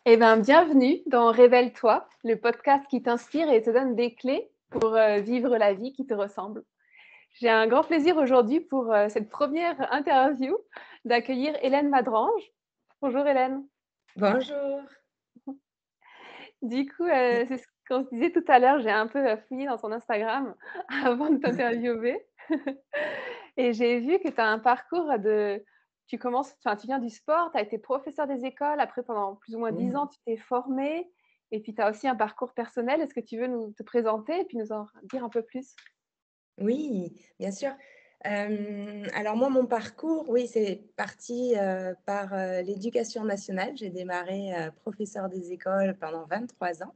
Eh bien, bienvenue dans Révèle-toi, le podcast qui t'inspire et te donne des clés pour vivre la vie qui te ressemble. J'ai un grand plaisir aujourd'hui pour cette première interview d'accueillir Hélène Madrange. Bonjour Hélène. Bonjour. Du coup, c'est ce qu'on se disait tout à l'heure, j'ai un peu fouillé dans ton Instagram avant de t'interviewer et j'ai vu que tu as un parcours de tu viens du sport, tu as été professeur des écoles, après pendant plus ou moins 10 ans, Mmh. tu t'es formé et puis tu as aussi un parcours personnel. Est-ce que tu veux nous te présenter et puis nous en dire un peu plus? Oui, bien sûr. Alors moi, mon parcours, oui, c'est parti, par, l'éducation nationale. J'ai démarré, professeure des écoles pendant 23 ans,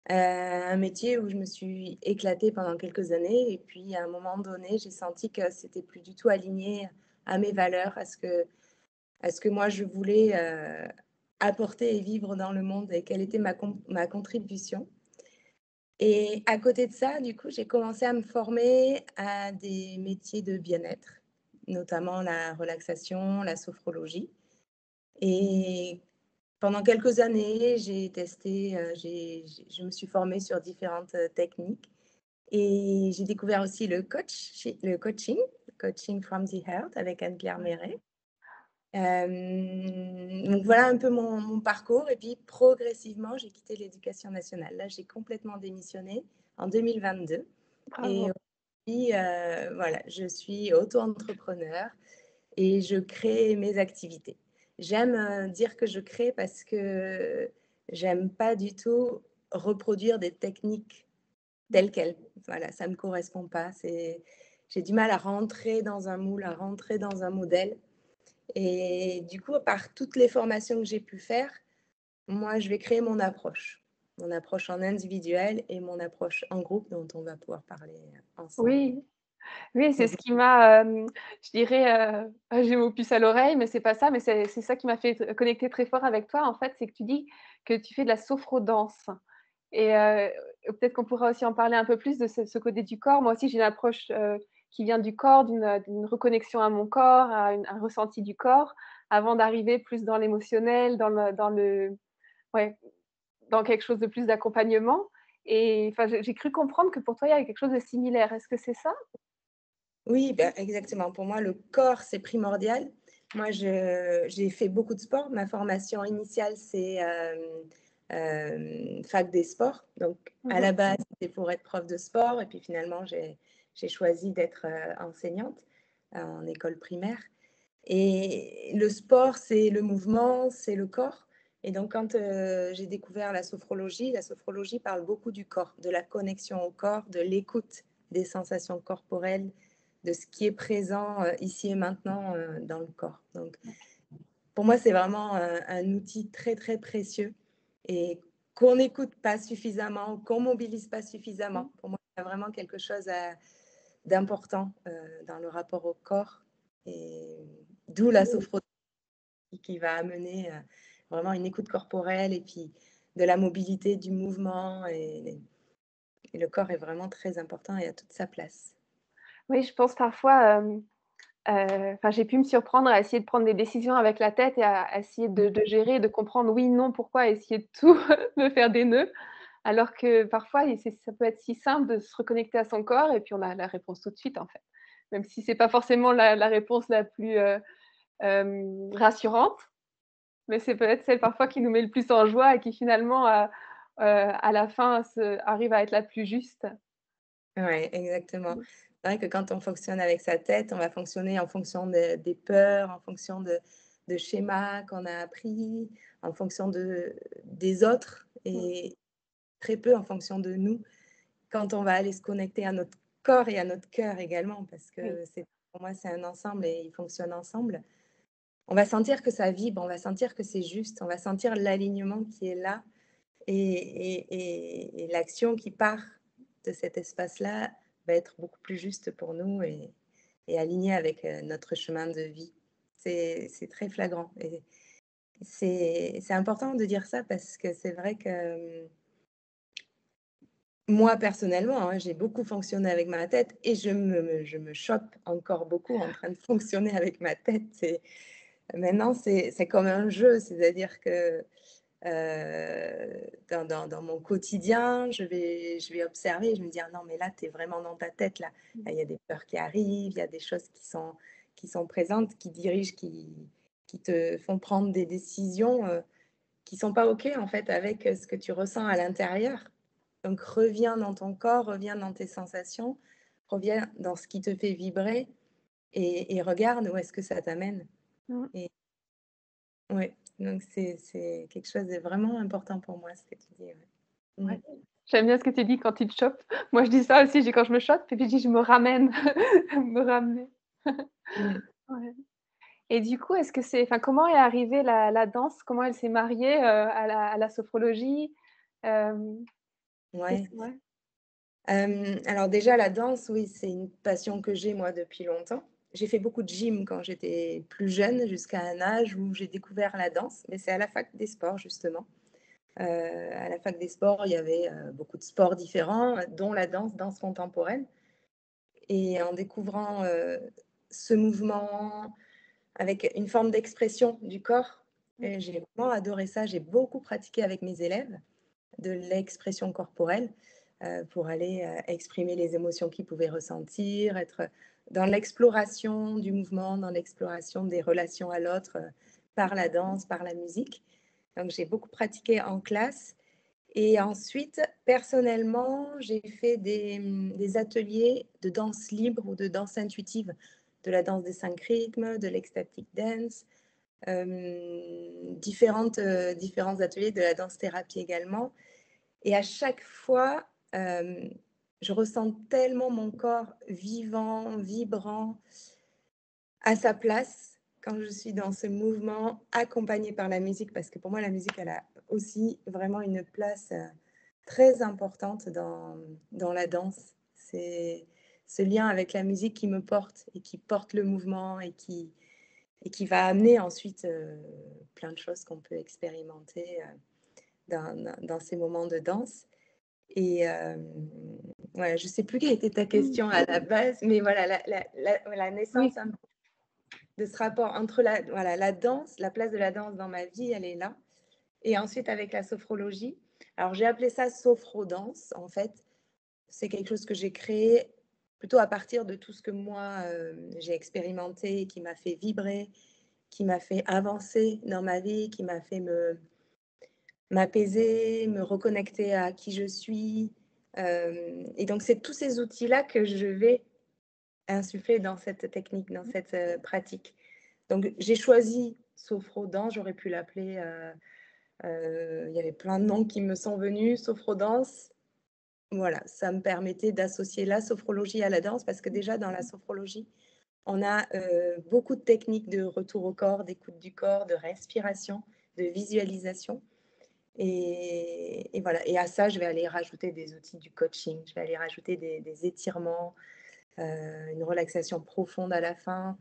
un métier où je me suis éclatée pendant quelques années et puis à un moment donné, j'ai senti que c'était plus du tout aligné à mes valeurs, à ce que moi je voulais, apporter et vivre dans le monde et quelle était ma contribution. Et à côté de ça, du coup, j'ai commencé à me former à des métiers de bien-être, notamment la relaxation, la sophrologie. Et pendant quelques années, j'ai testé, je me suis formée sur différentes techniques et j'ai découvert aussi le coaching from the heart avec Anne-Claire Méret. Donc voilà un peu mon parcours et puis progressivement, j'ai quitté l'éducation nationale. Là, j'ai complètement démissionné en 2022 et Bravo. aujourd'hui, voilà, je suis auto-entrepreneur et je crée mes activités. J'aime, dire que je crée parce que j'aime pas du tout reproduire des techniques telles quelles. Voilà, ça me correspond pas. J'ai du mal à rentrer dans un moule, à rentrer dans un modèle. Et du coup, par toutes les formations que j'ai pu faire, moi, je vais créer mon approche. Mon approche en individuel et mon approche en groupe dont on va pouvoir parler ensemble. Oui, oui, c'est ce qui m'a, je dirais, j'ai mon puce à l'oreille, mais c'est pas ça, mais c'est ça qui m'a fait connecter très fort avec toi, en fait, c'est que tu dis que tu fais de la sophro-danse et peut-être qu'on pourra aussi en parler un peu plus de ce côté du corps. Moi aussi, j'ai une approche, qui vient du corps, d'une reconnexion à mon corps, à un ressenti du corps, avant d'arriver plus dans l'émotionnel, dans le ouais, dans quelque chose de plus d'accompagnement et enfin, j'ai cru comprendre que pour toi, il y avait quelque chose de similaire. Est-ce que c'est ça? Oui, ben, exactement. Pour moi, le corps, c'est primordial. Moi, j'ai fait beaucoup de sport. Ma formation initiale, c'est fac des sports. Donc, à Mmh. la base, c'était pour être prof de sport. Et puis finalement, j'ai choisi d'être enseignante en école primaire. Et le sport, c'est le mouvement, c'est le corps. Et donc, quand j'ai découvert la sophrologie parle beaucoup du corps, de la connexion au corps, de l'écoute des sensations corporelles, de ce qui est présent ici et maintenant dans le corps. Donc, pour moi, c'est vraiment un outil très, très précieux et qu'on n'écoute pas suffisamment, qu'on mobilise pas suffisamment. Pour moi, il y a vraiment quelque chose d'important dans le rapport au corps et d'où la sophrologie qui va amener vraiment une écoute corporelle et puis de la mobilité, du mouvement et le corps est vraiment très important et a toute sa place. Oui, je pense parfois, enfin, j'ai pu me surprendre à essayer de prendre des décisions avec la tête et à essayer de gérer, de comprendre oui, non, pourquoi, essayer de tout me faire des nœuds. Alors que parfois, ça peut être si simple de se reconnecter à son corps et puis on a la réponse tout de suite, en fait. Même si c'est pas forcément la réponse la plus, rassurante, mais c'est peut-être celle parfois qui nous met le plus en joie et qui finalement, à la fin arrive à être la plus juste. Ouais, exactement. C'est vrai que quand on fonctionne avec sa tête, on va fonctionner en fonction des peurs, en fonction de schémas qu'on a appris, en fonction des autres Mmh. et très peu en fonction de nous. Quand on va aller se connecter à notre corps et à notre cœur également, parce Oui. que pour moi, c'est un ensemble et ils fonctionnent ensemble. On va sentir que ça vibre, on va sentir que c'est juste, on va sentir l'alignement qui est là et l'action qui part de cet espace-là va être beaucoup plus juste pour nous et alignée avec notre chemin de vie. C'est très flagrant et c'est important de dire ça parce que c'est vrai que moi, personnellement, hein, j'ai beaucoup fonctionné avec ma tête et je me chope encore beaucoup en train de fonctionner avec ma tête. Maintenant, c'est comme un jeu, c'est-à-dire que dans mon quotidien, je vais observer, je vais me dire: «Non, mais là, tu es vraiment dans ta tête, là. Mmh. Là, il y a des peurs qui arrivent, il y a des choses qui sont présentes, qui dirigent, qui te font prendre des décisions, qui sont pas OK, en fait, avec, ce que tu ressens à l'intérieur». Donc reviens dans ton corps, reviens dans tes sensations, reviens dans ce qui te fait vibrer et regarde où est-ce que ça t'amène. Mmh. Et ouais, donc c'est quelque chose de vraiment important pour moi, ce que tu dis, ouais. Mmh. Ouais. J'aime bien ce que tu dis quand tu te chopes. Moi, je dis ça aussi, je dis: «Quand je me chope» et puis je dis: «Je me ramène», me ramener. Mmh. Ouais. Et du coup, est-ce que c'est enfin, comment est arrivée la danse? Comment elle s'est mariée, à la sophrologie? Hem, Ouais. ouais. Alors déjà la danse, oui, c'est une passion que j'ai moi depuis longtemps. J'ai fait beaucoup de gym quand j'étais plus jeune, jusqu'à un âge où j'ai découvert la danse, mais c'est à la fac des sports justement. À la fac des sports, il y avait, beaucoup de sports différents, dont la danse, danse contemporaine et en découvrant, ce mouvement avec une forme d'expression du corps Mmh. et j'ai vraiment adoré ça. J'ai beaucoup pratiqué avec mes élèves de l'expression corporelle, pour aller, exprimer les émotions qu'ils pouvaient ressentir, être dans l'exploration du mouvement, dans l'exploration des relations à l'autre, par la danse, par la musique. Donc j'ai beaucoup pratiqué en classe et ensuite, personnellement, j'ai fait des ateliers de danse libre ou de danse intuitive, de la danse des 5 rythmes, de l'ecstatic dance, différents ateliers de la danse-thérapie également et à chaque fois, je ressens tellement mon corps vivant, vibrant, à sa place quand je suis dans ce mouvement accompagné par la musique. Parce que pour moi, la musique, elle a aussi vraiment une place, très importante dans la danse. C'est ce lien avec la musique qui me porte et qui porte le mouvement et qui va amener ensuite, plein de choses qu'on peut expérimenter, dans ces moments de danse. Et voilà, je sais plus quelle était ta Mmh. question à la base, mais voilà, la Oui. naissance un de ce rapport entre la danse, la place de la danse dans ma vie, elle est là. Et ensuite avec la sophrologie, alors j'ai appelé ça sophrodance en fait. C'est quelque chose que j'ai créé plutôt à partir de tout ce que moi, j'ai expérimenté, qui m'a fait vibrer, qui m'a fait avancer dans ma vie, qui m'a fait m'apaiser, me reconnecter à qui je suis. Et donc, c'est tous ces outils-là que je vais insuffler dans cette technique, dans cette pratique. Donc, j'ai choisi Sophrodance, j'aurais pu l'appeler, il y avait plein de noms qui me sont venus, Sophrodance. Voilà, ça me permettait d'associer la sophrologie à la danse parce que déjà dans la sophrologie, on a beaucoup de techniques de retour au corps, d'écoute du corps, de respiration, de visualisation. Et voilà. Et à ça, je vais aller rajouter des outils du coaching, je vais aller rajouter des étirements, une relaxation profonde à la fin.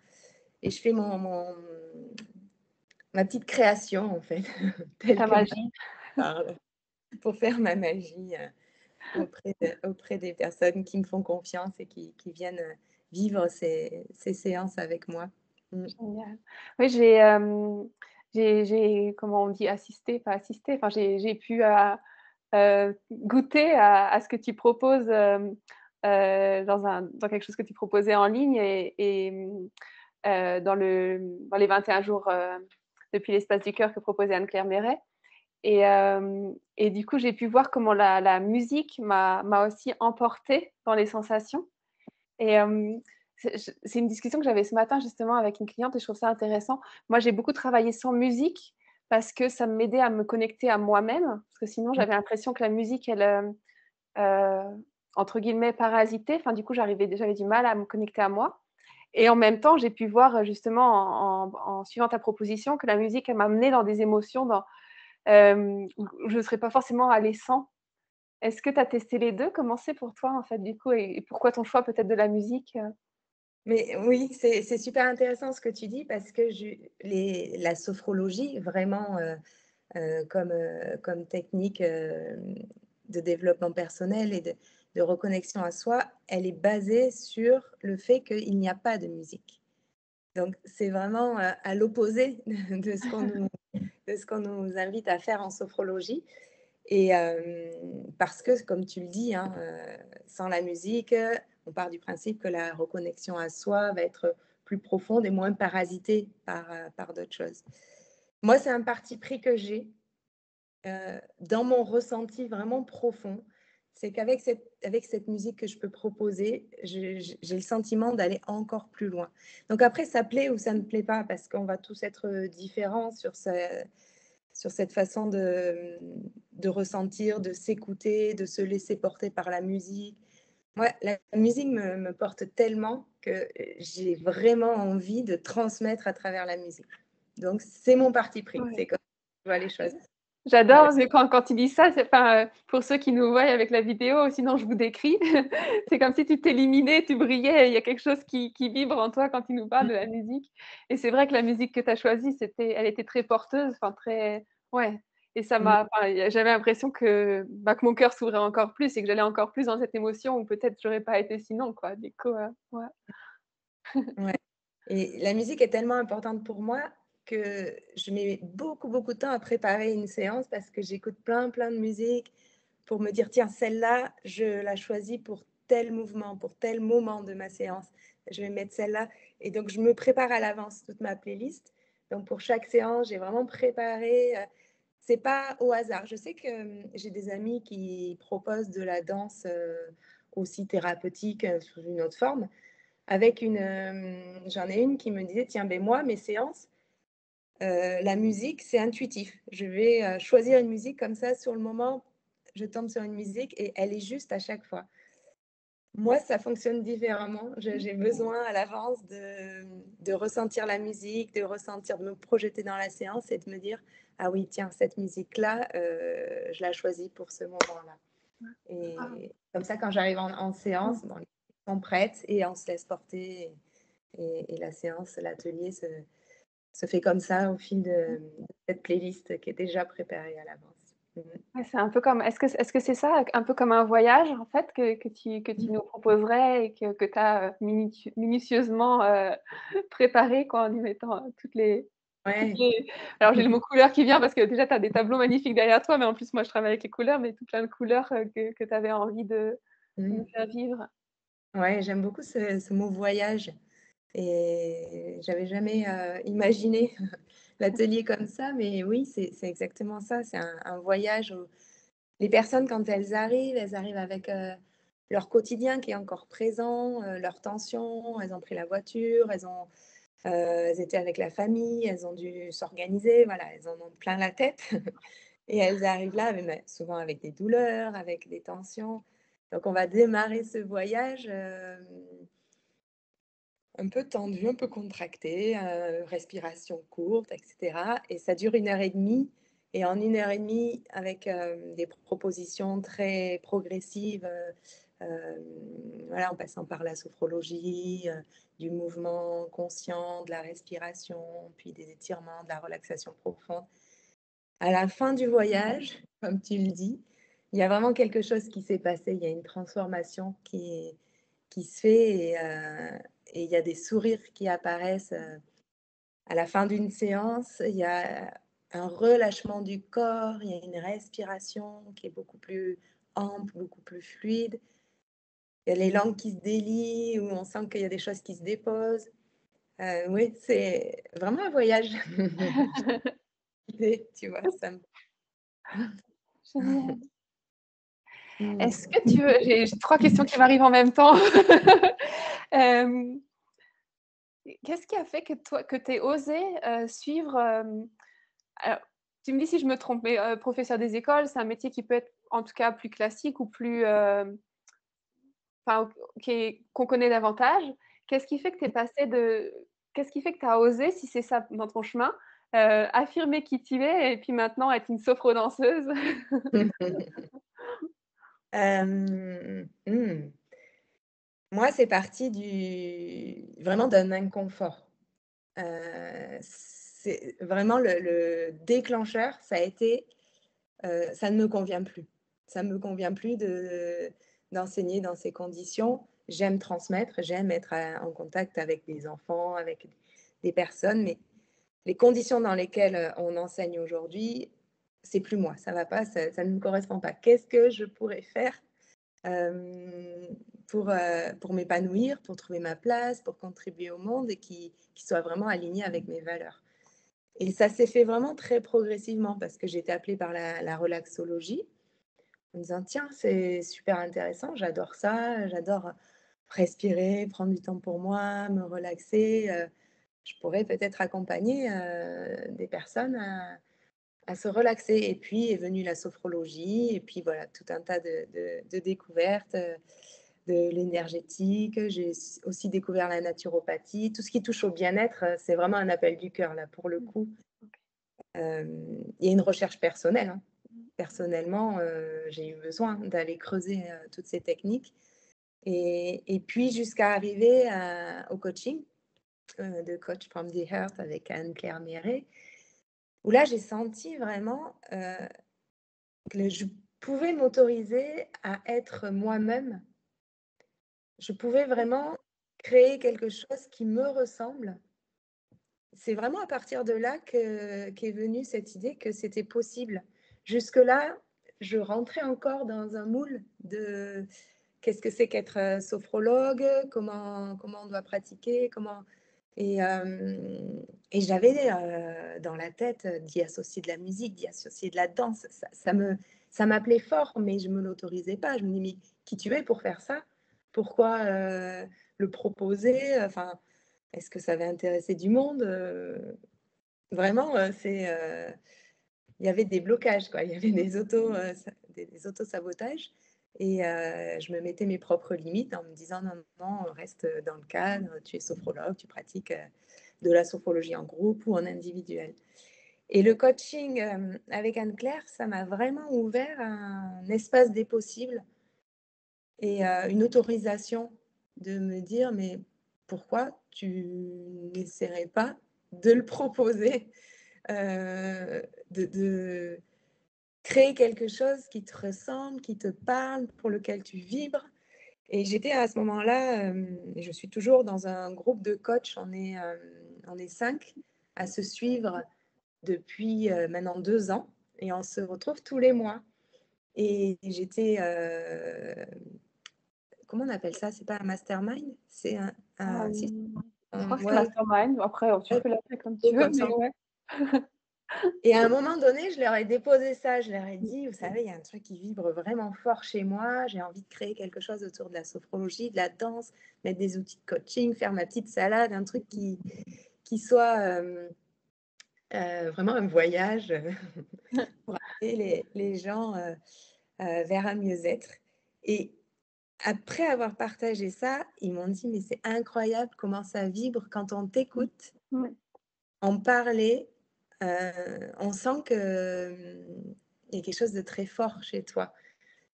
Et je fais ma petite création, en fait, telle Ta que ma magie. parle, pour faire ma magie auprès des personnes qui me font confiance et qui viennent vivre ces séances avec moi. Mm. Génial. Oui, j'ai comment on dit? Assisté, pas assisté, enfin j'ai pu, goûter à ce que tu proposes, dans quelque chose que tu proposais en ligne dans les 21 jours, depuis l'espace du cœur que proposait Anne-Claire Méret et du coup, j'ai pu voir comment la musique m'a aussi emportée dans les sensations et c'est une discussion que j'avais ce matin justement avec une cliente et je trouve ça intéressant. Moi, j'ai beaucoup travaillé sans musique parce que ça m'aidait à me connecter à moi-même, parce que sinon j'avais l'impression que la musique elle, entre guillemets «parasitait». Enfin, du coup, j'avais du mal à me connecter à moi et en même temps, j'ai pu voir, justement en suivant ta proposition que la musique, elle m'amenait dans des émotions où je ne serais pas forcément allée sans. Est-ce que tu as testé les 2? Comment c'est pour toi, en fait, du coup et pourquoi ton choix peut-être de la musique? Mais oui, c'est super intéressant ce que tu dis parce que la sophrologie, vraiment, comme technique, de développement personnel et de reconnexion à soi, elle est basée sur le fait qu'il n'y a pas de musique. Donc c'est vraiment, à l'opposé de ce qu'on nous de ce qu'on nous invite à faire en sophrologie. Et parce que, comme tu le dis, hein, sans la musique, on part du principe que la reconnexion à soi va être plus profonde et moins parasitée par d'autres choses. Moi, c'est un parti pris que j'ai dans mon ressenti vraiment profond. C'est qu'avec cette musique que je peux proposer, j'ai le sentiment d'aller encore plus loin. Donc après, ça plaît ou ça ne plaît pas, parce qu'on va tous être différents sur cette façon de ressentir, de s'écouter, de se laisser porter par la musique. Moi, la musique me porte tellement que j'ai vraiment envie de transmettre à travers la musique. Donc, c'est mon parti pris. Ouais. C'est comme ça que je vois les choses. J'adore Voilà. parce que quand tu dis ça, c'est enfin, pour ceux qui nous voient avec la vidéo, sinon je vous décris, c'est comme si tu t'illuminais, tu brillais, il y a quelque chose qui vibre en toi quand tu nous parles de la musique et c'est vrai que la musique que tu as choisie, elle était très porteuse, enfin très ouais et ça Mmh. m'a enfin, j'avais l'impression que, bah, que mon cœur s'ouvrait encore plus et que j'allais encore plus dans cette émotion où peut-être j'aurais pas été sinon quoi, du coup, ouais. Ouais, et la musique est tellement importante pour moi que je mets beaucoup, beaucoup de temps à préparer une séance parce que j'écoute plein, plein de musique pour me dire: «Tiens, celle-là, je la choisis pour tel mouvement, pour tel moment de ma séance. Je vais mettre celle-là», et donc je me prépare à l'avance toute ma playlist. Donc pour chaque séance, j'ai vraiment préparé, c'est pas au hasard. Je sais que, j'ai des amis qui proposent de la danse, aussi thérapeutique, sous une autre forme. Avec j'en ai une qui me disait: «Tiens, ben moi, mes séances, la musique, c'est intuitif. Je vais, choisir une musique comme ça sur le moment, je tombe sur une musique et elle est juste à chaque fois». Moi, ça fonctionne différemment. J'ai besoin à l'avance de ressentir la musique, de me projeter dans la séance et de me dire: «Ah oui, tiens, cette musique-là, je la choisis pour ce moment-là». Ah, Et comme ça, quand j'arrive en mmh. séance, bon, les gens sont prêtes et on se laisse porter, et la séance, l'atelier se fait comme ça au fil de cette playlist qui est déjà préparée à l'avance. Mmh Ouais, c'est un peu comme est-ce que c'est ça, un peu comme un voyage en fait que mh. tu nous proposerais et que tu as, minutieusement, préparé quoi, en y mettant, toutes Ouais. les alors j'ai le mot couleur qui vient parce que déjà tu as des tableaux magnifiques derrière toi, mais en plus moi je travaille avec les couleurs, mais tout plein de couleurs, que tu avais envie de nous Mmh. faire vivre. Ouais, j'aime beaucoup ce mot «voyage», et j'avais jamais, imaginé l'atelier comme ça, mais oui, c'est exactement ça. C'est un voyage où les personnes, quand elles arrivent avec, leur quotidien qui est encore présent, leurs tensions. Elles ont pris la voiture, elles étaient avec la famille, elles ont dû s'organiser, voilà, elles en ont plein la tête et elles arrivent là, mais souvent avec des douleurs, avec des tensions. Donc on va démarrer ce voyage, un peu tendu, un peu contracté, respiration courte, et cetera, et ça dure 1 heure et demie, et en 1 heure et demie, avec, des propositions très progressives, voilà, en passant par la sophrologie, du mouvement conscient, de la respiration, puis des étirements, de la relaxation profonde. À la fin du voyage, comme tu le dis, il y a vraiment quelque chose qui s'est passé. Il y a une transformation qui se fait, et il y a des sourires qui apparaissent, à la fin d'une séance. Il y a un relâchement du corps, il y a une respiration qui est beaucoup plus ample, beaucoup plus fluide. Il y a les langues qui se délient, où on sent qu'il y a des choses qui se déposent. Oui, c'est vraiment un voyage. Tu vois? Ça me Génial. Est-ce que mmh. tu veux j'ai 3 questions qui m'arrivent en même temps. Hem, qu'est-ce qui a fait que tu aies osé, suivre, alors tu me dis si je me trompe, mais professeur des écoles, c'est un métier qui peut être en tout cas plus classique ou plus, enfin qu'on connaît davantage. Qu'est-ce qui fait que tu es passée de qu'est-ce qui fait que tu as osé, si c'est ça dans ton chemin, affirmer qui tu es et puis maintenant être une sophro-danseuse? Mmh. Moi, c'est parti vraiment d'un inconfort. C'est vraiment le déclencheur, ça a été, ça ne me convient plus. Ça ne me convient plus d'enseigner dans ces conditions. J'aime transmettre, j'aime être, en contact avec des enfants, avec des personnes, mais les conditions dans lesquelles on enseigne aujourd'hui, c'est plus moi, ça va pas, ça ne me correspond pas. Qu'est-ce que je pourrais faire pour m'épanouir, pour trouver ma place, pour contribuer au monde et qui soit vraiment aligné avec mes valeurs. Et ça s'est fait vraiment très progressivement parce que j'ai été appelée par la relaxologie en me disant: «Tiens, c'est super intéressant, j'adore ça, j'adore respirer, prendre du temps pour moi, me relaxer, je pourrais peut-être accompagner, des personnes à se relaxer». Et puis est venue la sophrologie et puis voilà, tout un tas de découvertes, de l'énergétique. J'ai aussi découvert la naturopathie. Tout ce qui touche au bien-être, c'est vraiment un appel du cœur là, pour le Mmh. coup. OK. Il y a une recherche personnelle, hein. Personnellement, j'ai eu besoin d'aller creuser, toutes ces techniques et puis jusqu'à arriver au coaching, de Coach from the Heart avec Anne-Claire Méret, où là, j'ai senti vraiment, que je pouvais m'autoriser à être moi-même. Je pouvais vraiment créer quelque chose qui me ressemble. C'est vraiment à partir de là qu'est venue cette idée que c'était possible. Jusque-là, je rentrais encore dans un moule de qu'est-ce que c'est qu'être, sophrologue? Comment on doit pratiquer? Comment et j'avais, dans la tête, d'y associer de la musique, d'y associer de la danse. Ça m'appelait fort, mais je me l'autorisais pas. Je me dis: «Mais qui tu es pour faire ça? Pourquoi, le proposer?» Enfin, est-ce que ça va intéresser du monde? Vraiment, il y avait des blocages, quoi. Il y avait des auto-sabotages et je me mettais mes propres limites en me disant: «Non, non, reste dans le cadre, tu es sophrologue, tu pratiques, de la sophrologie en groupe ou en individuel». Et le coaching, avec Anne-Claire, ça m'a vraiment ouvert un espace des possibles et une autorisation de me dire: «Mais pourquoi tu n'essaierais pas de le proposer?» de créer quelque chose qui te ressemble, qui te parle, pour lequel tu vibres. Et j'étais à ce moment-là, et je suis toujours dans un groupe de coachs, on est 5 à se suivre depuis, maintenant 2 ans et on se retrouve tous les mois et j'étais, comment on appelle ça? C'est pas un mastermind? C'est un si, Je crois que c'est ouais, mastermind. Après, tu ouais, peux l'appeler comme tu plutôt veux, comme mais ça. ouais. Et à un moment donné, je leur ai déposé ça. Je leur ai dit: «Vous savez, il y a un truc qui vibre vraiment fort chez moi. J'ai envie de créer quelque chose autour de la sophrologie, de la danse, mettre des outils de coaching, faire ma petite salade, un truc qui soit, vraiment un voyage, pour amener les gens, vers un mieux-être». Et après avoir partagé ça, ils m'ont dit: «Mais c'est incroyable comment ça vibre quand on Mmh. t'écoute Ouais. en parler, on sent que, il y a quelque chose de très fort chez toi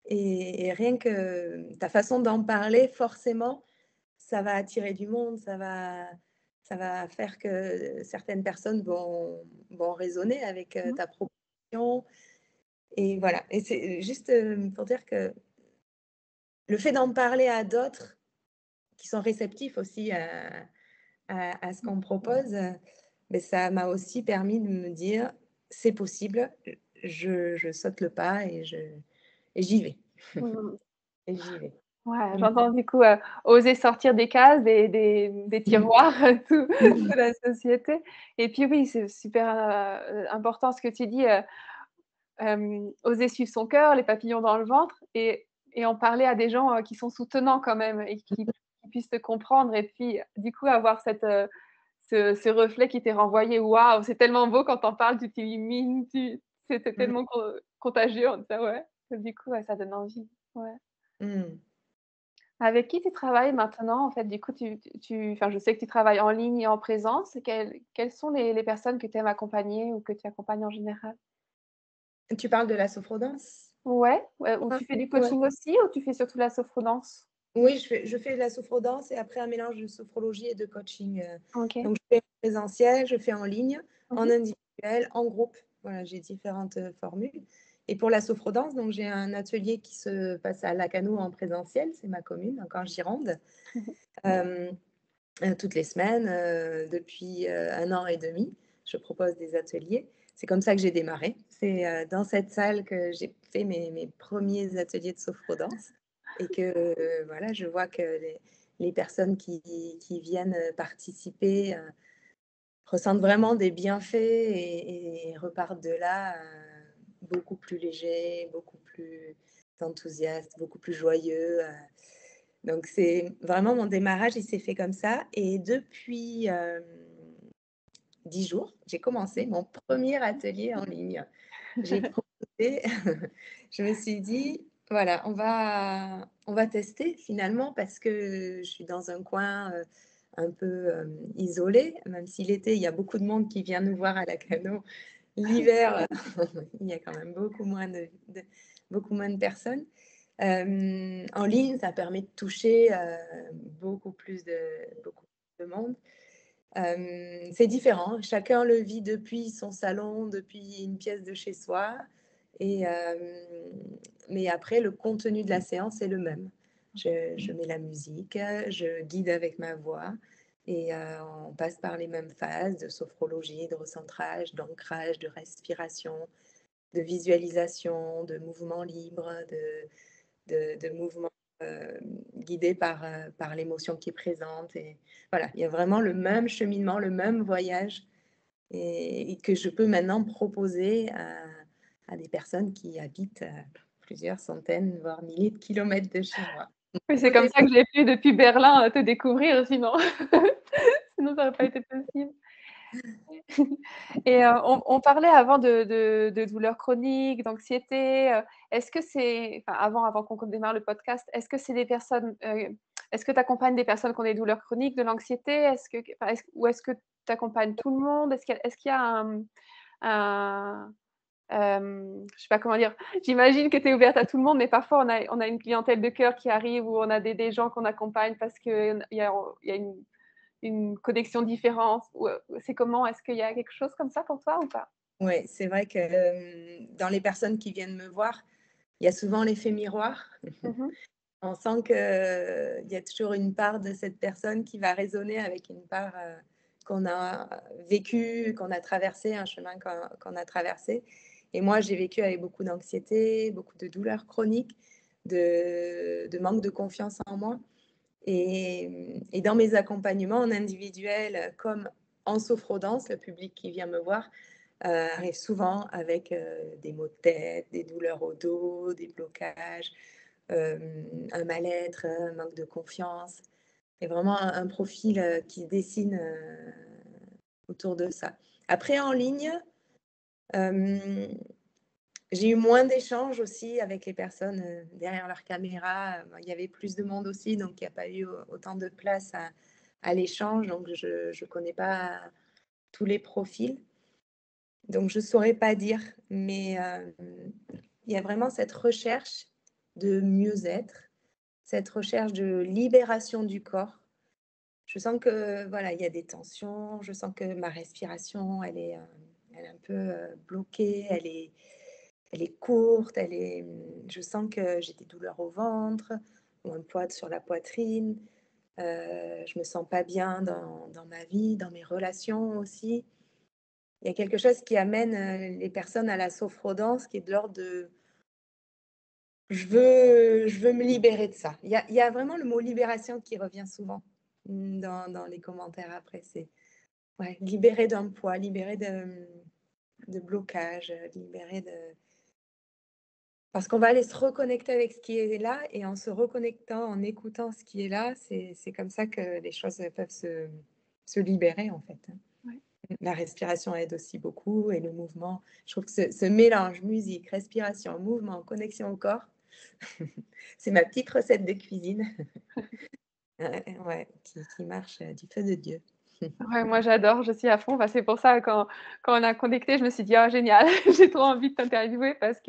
et rien que ta façon d'en parler, forcément, ça va attirer du monde, ça va faire que certaines personnes vont résonner avec, Mmh. ta proposition». Et voilà, et c'est juste, pour dire que le fait d'en parler à d'autres qui sont réceptifs aussi à ce qu'on me propose, beh, ça m'a aussi permis de me dire: «C'est possible, je saute le pas et j'y vais Mmh. et j'y vais». Ouais, Mmh. j'entends du coup, oser sortir des cases, des tiroirs, tout Mmh. de la société et puis oui, c'est super, important ce que tu dis, oser suivre son cœur, les papillons dans le ventre et en parler à des gens, qui sont soutenants quand même et qui puissent te comprendre et puis, du coup, avoir ce reflet qui t'est renvoyé. Waouh, c'est tellement beau quand tu en parles, tu t'illumines, c'était Mmh. tellement contagieux, on dit: «Ah ouais», du coup, ouais, ça donne envie. Ouais. Mmh. Avec qui tu travailles maintenant, en fait? Du coup, enfin, je sais que tu travailles en ligne et en présence. Quelles sont les personnes que tu aimes accompagner ou que tu accompagnes en général? Tu parles de la sophrodance? Ouais, ouais, ou Ouais, tu fais du ouais. coaching aussi ou tu fais surtout de la sophrodance? Oui, je fais de la sophrodance et après un mélange de sophrologie et de coaching, OK. donc je fais en présentiel, je fais en ligne, Mmh en mh. individuel, en groupe. Voilà, j'ai différentes, formules et pour la sophrodance, donc j'ai un atelier qui se passe à Lacanau en présentiel, c'est ma commune, donc en Gironde, Mmh. hem, toutes les semaines, depuis, 1 an et demi. je propose des ateliers. C'est comme ça que j'ai démarré. C'est dans cette salle que j'ai fait mes premiers ateliers de sophro-danse et que voilà, je vois que les personnes qui viennent participer ressentent vraiment des bienfaits et repartent de là beaucoup plus légers, beaucoup plus enthousiastes, beaucoup plus joyeux. Donc c'est vraiment mon démarrage, il s'est fait comme ça. Et depuis 10 jours, j'ai commencé mon premier atelier en ligne. J'ai proposé, je me suis dit, voilà, on va tester finalement parce que je suis dans un coin un peu isolé, même si l'été, il y a beaucoup de monde qui vient nous voir à la Cano. L'hiver, il y a quand même beaucoup moins de personnes. En ligne, ça permet de toucher beaucoup plus de monde. C'est différent, chacun le vit depuis son salon, depuis une pièce de chez soi. Et, mais après, le contenu de la séance est le même. Je mets la musique, je guide avec ma voix et on passe par les mêmes phases de sophrologie, de recentrage, d'ancrage, de respiration, de visualisation, de mouvement libre, de mouvements guidés par l'émotion qui est présente. Et voilà, il y a vraiment le même cheminement, le même voyage et que je peux maintenant proposer à des personnes qui habitent plusieurs centaines, voire milliers de kilomètres de chez moi. Oui, c'est comme ça que j'ai pu depuis Berlin te découvrir, sinon sinon ça aurait pas été possible. Et on parlait avant de douleurs chroniques, d'anxiété, est-ce que c'est enfin avant qu'on démarre le podcast, est-ce que c'est des personnes, est-ce que tu accompagnes des personnes qui ont des douleurs chroniques, de l'anxiété? Est-ce que tu accompagnes tout le monde? Est-ce qu'il y a un je sais pas comment dire. J'imagine que tu es ouverte à tout le monde, mais parfois on a une clientèle de cœur qui arrive ou on a des gens qu'on accompagne parce qu'il y a une connexion différente ou c'est comment? Est-ce qu'il y a quelque chose comme ça pour toi ou pas? Oui, c'est vrai que dans les personnes qui viennent me voir, il y a souvent l'effet miroir. Mmh mh. On sent qu'il y a toujours une part de cette personne qui va résonner avec une part qu'on a vécue, qu'on a traversé, un chemin qu'on a traversé. Et moi, j'ai vécu avec beaucoup d'anxiété, beaucoup de douleurs chroniques, de manque de confiance en moi. Et dans mes accompagnements en individuel comme en sophrodance, le public qui vient me voir arrive souvent avec des maux de tête, des douleurs au dos, des blocages, un mal-être, un manque de confiance. Et vraiment un profil qui se dessine autour de ça. Après, en ligne, euh, j'ai eu moins d'échanges aussi avec les personnes derrière leur caméra. Il y avait plus de monde aussi, donc il n'y a pas eu autant de place à l'échange. Donc, je ne connais pas tous les profils. Donc, je ne saurais pas dire, mais il y a vraiment cette recherche de mieux-être, cette recherche de libération du corps. Je sens que voilà, il y a des tensions, je sens que ma respiration, elle est un peu bloquée, elle est courte, je sens que j'ai des douleurs au ventre ou un poids sur la poitrine. Je me sens pas bien dans ma vie, dans mes relations aussi. Il y a quelque chose qui amène les personnes à la sophrodance qui est de l'ordre de je veux me libérer de ça. Il y a vraiment le mot libération qui revient souvent dans les commentaires après. C'est ouais, libérer d'un poids, libérer de blocage, libérer de. Parce qu'on va aller se reconnecter avec ce qui est là et en se reconnectant, en écoutant ce qui est là, c'est comme ça que les choses peuvent se libérer en fait. Ouais. La respiration aide aussi beaucoup et le mouvement. Je trouve que ce mélange musique, respiration, mouvement, connexion au corps, c'est ma petite recette de cuisine ouais, qui marche du feu de Dieu. Ouais, moi j'adore, je suis à fond. Bah, c'est pour ça quand on a connecté, je me suis dit: «Oh génial, j'ai trop envie de t'interviewer» parce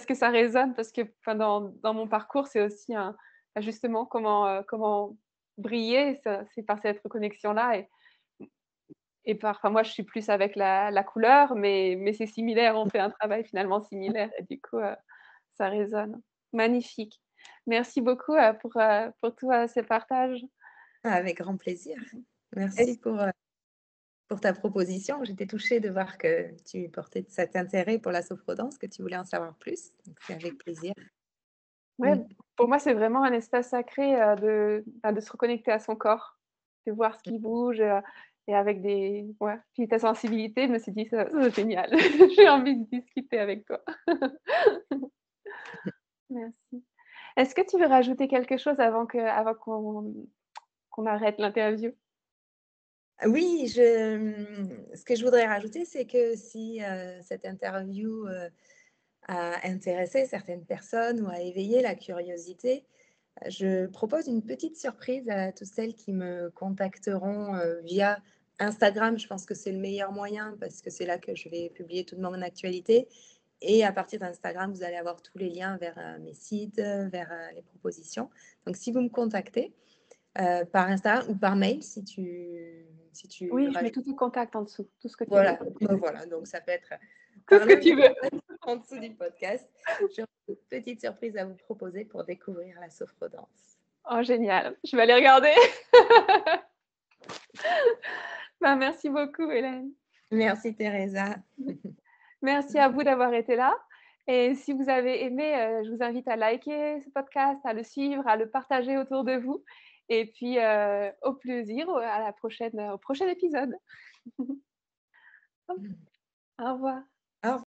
que ça résonne, parce que enfin dans mon parcours, c'est aussi un bah, justement comment briller, ça c'est par cette connexion-là et par enfin moi je suis plus avec la couleur, mais c'est similaire, on fait un travail finalement similaire et du coup, ça résonne. Magnifique. Merci beaucoup, pour tous, ces partages. Avec grand plaisir. Est-ce Merci pour ta proposition. J'étais touchée de voir que tu portais cet intérêt pour la sophrodance, que tu voulais en savoir plus. Donc, c'est avec plaisir. Ouais, Mmh. pour moi, c'est vraiment un espace sacré, de se reconnecter à son corps, de voir ce qui bouge, et avec des ouais, puis ta sensibilité, je me suis dit: «Ça c'est génial, j'ai envie de discuter avec toi». Merci. Est-ce que tu veux rajouter quelque chose avant qu'on arrête l'interview? Oui, ce que je voudrais rajouter, c'est que si, cette interview, a intéressé certaines personnes ou a éveillé la curiosité, je propose une petite surprise à toutes celles qui me contacteront, via Instagram. Je pense que c'est le meilleur moyen parce que c'est là que je vais publier toute mon actualité et à partir d'Instagram, vous allez avoir tous les liens vers, mes sites, vers, les propositions. Donc si vous me contactez, par Insta ou par mail si tu Oui, je mets rajoutes tous tes contacts en dessous, tout ce que tu veux. voilà, voilà, donc ça peut être Tout par ce que tu veux. l'intermédiaire en dessous du podcast. J'ai une petite surprise à vous proposer pour découvrir la sophrodance. Oh génial, je vais aller regarder. Ben, merci beaucoup Hélène. Merci Teresa. Merci à vous d'avoir été là et si vous avez aimé, je vous invite à liker ce podcast, à le suivre, à le partager autour de vous et puis, au plaisir, à la prochaine, au prochain épisode. Au revoir. Au